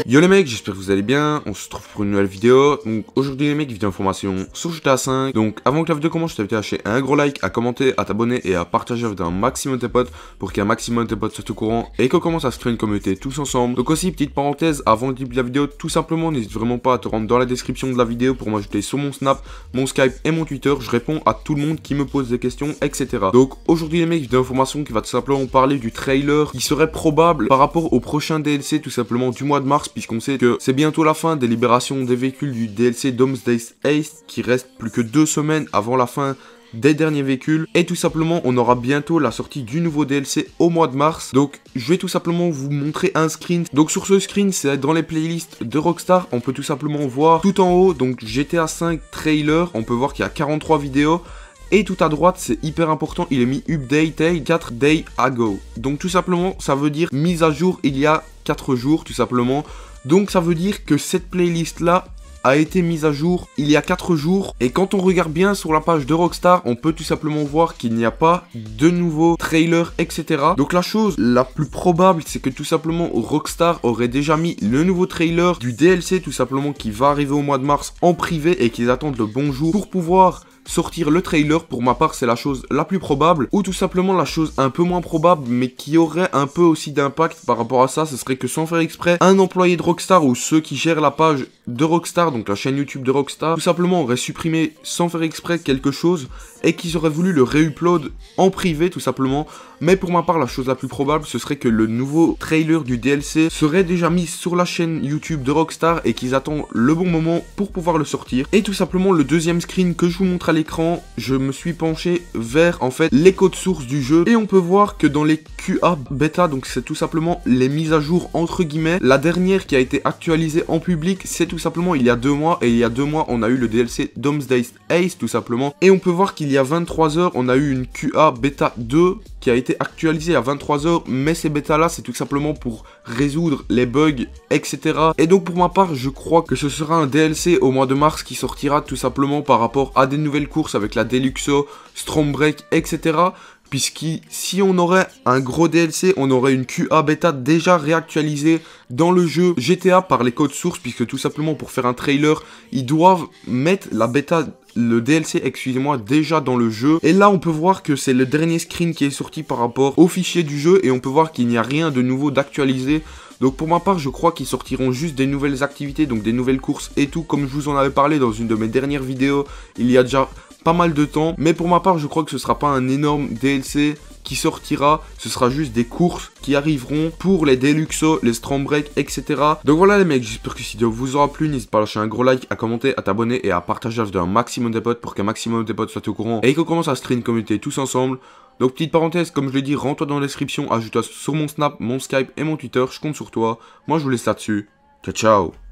Yo les mecs, j'espère que vous allez bien, on se retrouve pour une nouvelle vidéo. Donc aujourd'hui les mecs, vidéo information sur GTA 5. Donc avant que la vidéo commence, je t'invite à lâcher un gros like, à commenter, à t'abonner et à partager avec un maximum de tes potes pour qu'un maximum de tes potes soient au courant et qu'on commence à se créer une communauté tous ensemble. Donc aussi, petite parenthèse, avant le début de la vidéo, tout simplement, n'hésite vraiment pas à te rendre dans la description de la vidéo pour m'ajouter sur mon Snap, mon Skype et mon Twitter. Je réponds à tout le monde qui me pose des questions, etc. Donc aujourd'hui les mecs, vidéo information qui va tout simplement parler du trailer qui serait probable par rapport au prochain DLC tout simplement du mois de mars, puisqu'on sait que c'est bientôt la fin des libérations des véhicules du DLC Doomsday's Haste, qui reste plus que 2 semaines avant la fin des derniers véhicules, et tout simplement on aura bientôt la sortie du nouveau DLC au mois de mars. Donc je vais tout simplement vous montrer un screen. Donc sur ce screen, c'est dans les playlists de Rockstar, on peut tout simplement voir tout en haut, donc GTA 5 trailer, on peut voir qu'il y a 43 vidéos. Et tout à droite, c'est hyper important, il est mis updated 4 days ago. Donc tout simplement, ça veut dire mise à jour il y a 4 jours, tout simplement. Donc ça veut dire que cette playlist là a été mise à jour il y a 4 jours. Et quand on regarde bien sur la page de Rockstar, on peut tout simplement voir qu'il n'y a pas de nouveaux trailers, etc. Donc la chose la plus probable, c'est que tout simplement Rockstar aurait déjà mis le nouveau trailer du DLC tout simplement qui va arriver au mois de mars en privé et qu'ils attendent le bon jour pour pouvoir sortir le trailer. Pour ma part, c'est la chose la plus probable. Ou tout simplement la chose un peu moins probable, mais qui aurait un peu aussi d'impact par rapport à ça, ce serait que sans faire exprès, un employé de Rockstar ou ceux qui gèrent la page de Rockstar, donc la chaîne YouTube de Rockstar, tout simplement aurait supprimé sans faire exprès quelque chose et qu'ils auraient voulu le réupload en privé tout simplement. Mais pour ma part, la chose la plus probable, ce serait que le nouveau trailer du DLC serait déjà mis sur la chaîne YouTube de Rockstar et qu'ils attendent le bon moment pour pouvoir le sortir. Et tout simplement, le deuxième screen que je vous montre à l'écran, je me suis penché vers en fait les codes sources du jeu et on peut voir que dans les QA bêta, donc c'est tout simplement les mises à jour entre guillemets, la dernière qui a été actualisée en public, c'est tout simplement il y a 2 mois, et il y a 2 mois on a eu le DLC Doomsday's Haste tout simplement, et on peut voir qu'il y a 23 heures on a eu une QA bêta 2 qui a été actualisé à 23 heures, mais ces bêtas là c'est tout simplement pour résoudre les bugs, etc. Et donc pour ma part, je crois que ce sera un DLC au mois de mars qui sortira tout simplement par rapport à des nouvelles courses avec la Deluxo, Stormbreak, etc. Puisqu'i si on aurait un gros DLC, on aurait une QA bêta déjà réactualisée dans le jeu GTA par les codes sources, puisque tout simplement pour faire un trailer, ils doivent mettre la bêta, le DLC, excusez-moi, déjà dans le jeu. Et là, on peut voir que c'est le dernier screen qui est sorti par rapport au fichier du jeu, et on peut voir qu'il n'y a rien de nouveau d'actualisé. Donc pour ma part, je crois qu'ils sortiront juste des nouvelles activités, donc des nouvelles courses et tout, comme je vous en avais parlé dans une de mes dernières vidéos, il y a déjà pas mal de temps. Mais pour ma part, je crois que ce sera pas un énorme DLC qui sortira, ce sera juste des courses qui arriveront pour les Deluxo, les Stormbreak, etc. Donc voilà les mecs, j'espère que cette vidéo vous aura plu. N'hésite pas à lâcher un gros like, à commenter, à t'abonner et à partager la vidéo à un maximum de potes pour qu'un maximum de potes soient au courant et qu'on commence à se créer une communauté tous ensemble. Donc petite parenthèse, comme je l'ai dit, rends-toi dans la description, ajoute-toi sur mon Snap, mon Skype et mon Twitter, je compte sur toi. Moi je vous laisse là-dessus. Ciao ciao.